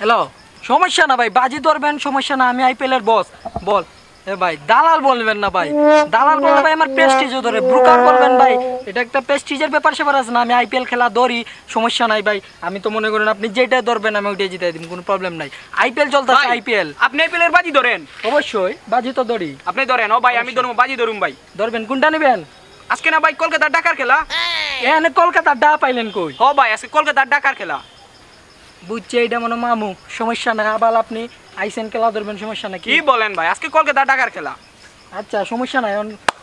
Hello, সমস্যা না ভাই, বাজি ধরবেন, সমস্যা না, আমি আইপিএলের বস। বল। এ ভাই দালাল বলবেন না ভাই, দালাল বললে ভাই আমার প্রেস্টিজও ধরে। ব্রোকার বলবেন ভাই, এটা একটা প্রেস্টিজের ব্যাপার সেবার আছে না। আমি আইপিএল খেলা ধরি, সমস্যা নাই ভাই। আমি তো মনে করেন আপনি যেটা ধরবেন আমি ওইটাই জিতাই দিব, কোনো প্রবলেম নাই। আইপিএল চলতেছে, আইপিএল। আপনি আইপিএল এর বাজি ধরেন? অবশ্যই, বাজি তো ধরি। আপনি ধরেন। ও ভাই আমি ধরবো, বাজি ধরুম ভাই। ধরবেন, কোনটা নেবেন? আজকে না ভাই কলকাতা ঢাকার খেলা। এখানে কলকাতার ডা পাইলেন কই? ও ভাই আজকে কলকাতা ঢাকার খেলা। বুঝছে, এটা মনে মামু, সমস্যা না। আবার আপনি আইসেন খেলা ধরবেন, সমস্যা না। কি বলেন ভাই, আজকে কলকাতা ঢাকার খেলা। আচ্ছা, সমস্যা নাই।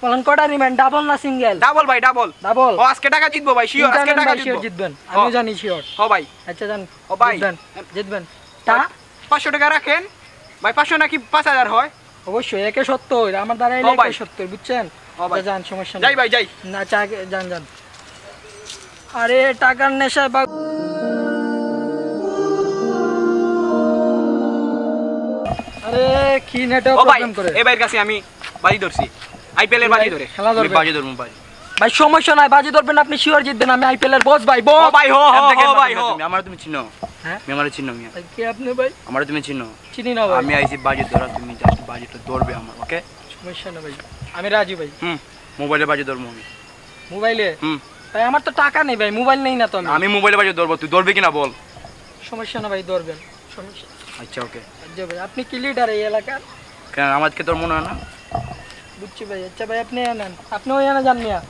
বলেন কটা নেবেন, ডাবল না সিঙ্গেল? ডাবল ভাই, ডাবল। ডাবল। ও আজকে ঢাকা জিতবো ভাই, শিওর আজকে ঢাকা জিতবেন, আমি জানি শিওর। ও ভাই। আচ্ছা জান। ও ভাই জিতবেন। তা 500 টাকা রাখেন ভাই। 500 নাকি 5000 হয়? অবশ্যই, 170 আমার দ্বারা এলে 170, বুঝছেন? আচ্ছা যান, সমস্যা নাই। যাই ভাই যাই। না চা যান যান। আরে টাকার নেশায় বা আরে কি নেটওয়ার্ক প্রবলেম করে। এই ভাইয়ের কাছে আমি বাজি ধরছি, আইপিএল এর বাজি ধরে খেলা ধরবে। বাজি ধরবো ভাই। ভাই সমস্যা নাই, বাজি ধরবেন, আপনি শিওর জিতবেন। আমি আইপিএল এর বস ভাই, বস। ও ভাই হো হো ভাই হো। আমার তুমি চিনো? হ্যাঁ আমি আমারে চিনো মিয়া? কি আপনি ভাই? আমারে তুমি চিনো? চিনি না ভাই। আমি আইছি বাজি ধরা, তুমি জাস্ট বাজিটা ধরবে আমার, ওকে? সমস্যা না ভাই, আমি রাজি ভাই। মোবাইলে বাজি ধরবো আমি। মোবাইলে? ভাই আমার তো টাকা নেই ভাই, মোবাইল নেই না তো। আমি মোবাইলে বাজি ধরবো, তুই ধরবি কিনা বল? সমস্যা না ভাই, ধরবেন, সমস্যা। আচ্ছা ওকে। আচ্ছা ভাই, আপনি কি লিডার এই এলাকার? কেন আমাদেরকে তোর মনে হয় না? বুঝছি ভাই। আচ্ছা ভাই, আপনি আনেন, আপনি ওই আনে যান মিয়া।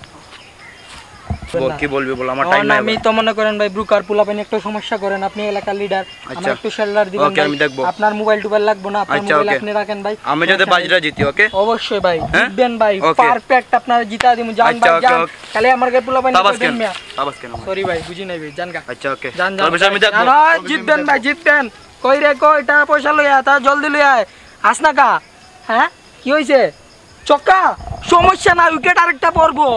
বল, কি বলবি বল, আমার টাইম নাই। আমি তো মনে করেন ভাই ব্রোকার পোলাপেন একটু সমস্যা করেন, আপনি এলাকার লিডার, আমার একটু শেল্টার দিবেন। ওকে আমি দেখব। আপনার মোবাইল টোবাইল লাগবে না, আপনার মোবাইল আপনি রাখেন ভাই। আমি যাতে বাজিটা জিতি, ওকে? অবশ্যই ভাই, জিতবেন ভাই, পারফেক্ট আপনার জিতা দিমু। জান ভাই জান, খালি আমারকে পোলাপেন দিবেন মিয়া। সাবাস কেন? সরি ভাই, বুঝি নাই ভাই, জান গা। আচ্ছা ওকে, জান জান। তোর বিষয় আমি দেখব। না জিতবেন ভাই, জিতবেন। কই রে কই, টাকা পয়সা লইয়া তা জলদি লইয়া আয়। আস না কা? হ্যাঁ কি হইছে? চক্কা? সমস্যা না, উইকেট আরেকটা পড়বো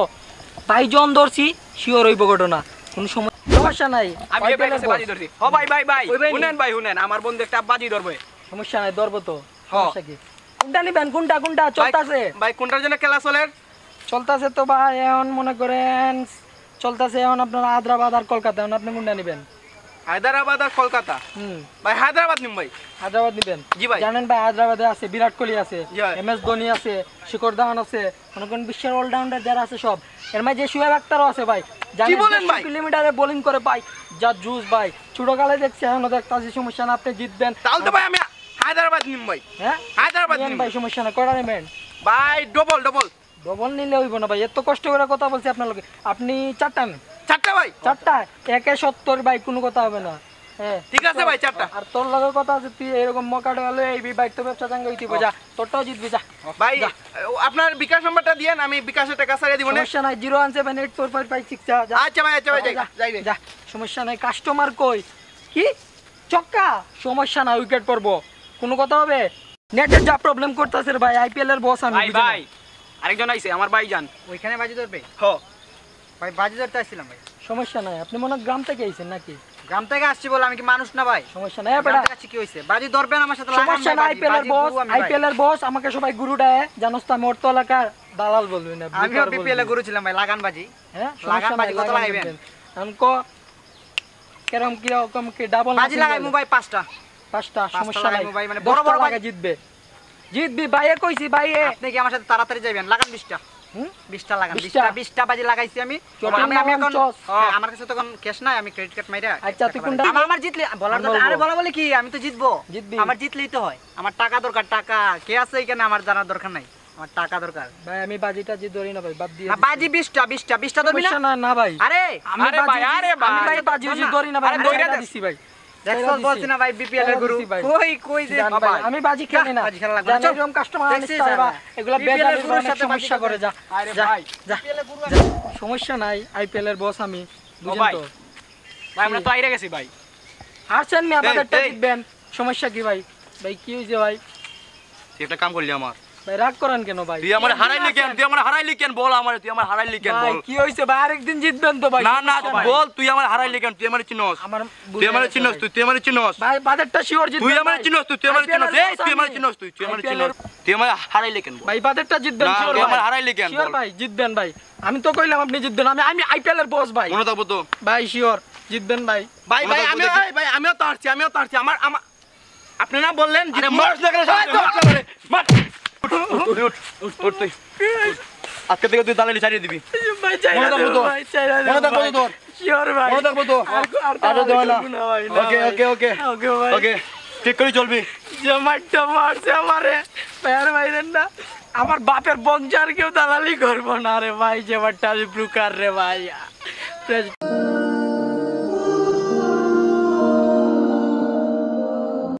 ভাই। জন ধরছি, শিওর হইব ঘটনা, কোনো সমস্যা নাই। আমি এই ভাইয়ের কাছে বাজি ধরছি। ও ভাই ভাই ভাই শুনেন ভাই, শুনেন, আমার বন্ধু একটা বাজি ধরবে। সমস্যা নাই, ধরবো তো। সমস্যা কি? কোনটা নিবেন? কোনটা কোনটা চলতাছে ভাই? কোনটার জন্য খেলা চলে? চলতাছে তো ভাই এখন মনে করেন, চলতাছে এখন আপনার হায়দ্রাবাদ আর কলকাতা। এখন আপনি কোনটা নিবেন? হায়দ্রাবাদ আর কলকাতা? ভাই হায়দ্রাবাদ নিম ভাই। হায়দ্রাবাদ নিবেন? জি ভাই। জানেন ভাই হায়দ্রাবাদে আছে বিরাট কোহলি আছে, এমএস ধোনি আছে, শিখর ধাওয়ান আছে, মনে করেন বিশ্বের অলরাউন্ডার যারা আছে সব। এর মাঝে যে শোয়েব আখতারও আছে ভাই। কি বলেন ভাই? 100 কিলোমিটারে বোলিং করে ভাই, যা জুস ভাই। ছোটকালে দেখছি, এখনো দেখতাছি, সমস্যা না, আপনি জিতবেন। তাহলে তো ভাই আমি হায়দ্রাবাদ নিম ভাই। হ্যাঁ হায়দ্রাবাদ নিম ভাই, সমস্যা না। কয়টা নেবেন ভাই? Double double. ডবল নিলে হইব না ভাই, এত কষ্ট করে কথা বলছি আপনার লগে। আপনি চারটা নেন। চারটা ভাই? চারটা 170 ভাই, কোনো কথা হবে না। হ্যাঁ ঠিক আছে ভাই, চারটা। আর তোর লগে কথা আছে, তুই এরকম মকাটা হলে এই বাইক তো ব্যবসা চাঙ্গা হইতে যা, তোরটাও জিতবি যা ভাই। আপনার বিকাশ নাম্বারটা দিয়েন, আমি বিকাশে টাকা ছাড়িয়ে দিব। সমস্যা নাই, 0178455 যা। আচ্ছা ভাই, আচ্ছা ভাই, যাই যা, সমস্যা নাই। কাস্টমার কই? কি চক্কা? সমস্যা নাই, উইকেট পড়বো, কোনো কথা হবে। নেটের যা প্রবলেম করতেছে রে ভাই, আইপিএল এর বস আমি। ভাই ভাই আরেকজন আইছে, আমার ভাই জান। ওইখানে বাজি ধরবে? হ ভাই, বাজি ধরতে আসছিলাম ভাই। সমস্যা নাই, আপনি মনে গ্রাম থেকে আইছেন নাকি? গ্রাম থেকে আসছি বলে আমি কি মানুষ না ভাই? সমস্যা নাই, বেটা কি হইছে? বাজি ধরবেন আমার সাথে? সমস্যা নাই, আইপিএল এর বস আমাকে সবাই গুরু দেয়, জানোস তো? আমি অর্থ এলাকার দালাল বলবি না, আমি বিপিএল এর গুরু ছিলাম ভাই। লাগান বাজি। হ্যাঁ লাগান বাজি কত লাগাইবেন? আমকো কেরম কি রকম কি ডাবল বাজি লাগাইমু ভাই 5টা। 5টা? সমস্যা নাই ভাই, মানে বড় বড় বাজি জিতবে। জিতবি ভাইয়ে কইছি, ভাইয়ে। আপনি কি আমার সাথে তাড়াতাড়ি যাবেন? লাগান 20টা। 20টা লাগান। 20টা বাজি লাগাইছি আমি। আমি এখন আমার কাছে তো ক্যাশ নাই, আমি ক্রেডিট কার্ড মাইরা। আচ্ছা তুই কোনটা? আমার জিতলে বলার দরকার। আরে বলা বলে কি, আমি তো জিতবো। আমার জিতলেই তো হয়। আমার টাকা দরকার, টাকা। কে আছে এখানে আমার জানার দরকার নাই, আমার টাকা দরকার ভাই। আমি বাজিটা জি ধরি না ভাই, বাদ দিয়ে। না বাজি 20টা ধরবি না? না না ভাই, আরে আমি ভাই, আরে ভাই বাজি জি ধরি না ভাই, আমি ধইরা দিছি ভাই। দেখছস বলছি না ভাই, বিপিএল এর গুরু। কই যে আমি বাজি খেলি না, জানি এরকম কাস্টমার আনিস তাইবা এগুলা বেজার সমস্যা করে। যা আরে যা ভাই, যা, সমস্যা নাই, আইপিএল এর বস আমি, বুঝেন তো ভাই। আমরা তো আইরা গেছি ভাই। হারছেন মি আপনাদেরটা জিতবেন, সমস্যা কি ভাই? ভাই কি হইছে ভাই? তুই একটা কাম করলি আমার। ভাই রাগ করেন কেন ভাই? তুই আমার হারাইলি কেন? তুই আমার হারাইলি কেন বল? আমার তুই আমার হারাইলি কেন ভাই বল? কি হইছে ভাই? আরেকদিন জিতবেন তো ভাই। না না বল, তুই আমার হারাইলি কেন? তুই আমার চিনোস? তুই আমার চিনোস? তুই আমার চিনোস ভাই? বাজারটা শিওর জিতবেন। তুই আমার চিনোস? তুই আমার চিনোস? এই তুই আমার চিনোস? তুই আমার চিনোস? তুই আমার হারাইলি কেন বল? ভাই বাজারটা জিতবেন শিওর। তুই আমার হারাইলি কেন শিওর বল? ভাই জিতবেন ভাই, আমি তো কইলাম আপনি জিতবেন। আমি আইপিএল এর বস ভাই, মনে থাকবো তো ভাই শিওর জিতবেন ভাই। ভাই ভাই আমিও তো হারছি, আমার আপনি না বললেন যে মার্চ না করে মার উঠ তুই আজকে থেকে তুই দালালি ছাড়িয়ে দিবি ভাই চাই মনে থাকবো তো মনে থাকবো তো তোর শিওর ভাই মনে থাকবো তো আর দেওয়া না ওকে ওকে ওকে ওকে ভাই ওকে ঠিক করে চলবি জমাটটা মারছে আমারে প্যার মাইরেন না আমার বাপের বংশার কেউ দালালি করবো না রে ভাই জমাটটা আমি ব্রুকার রে ভাই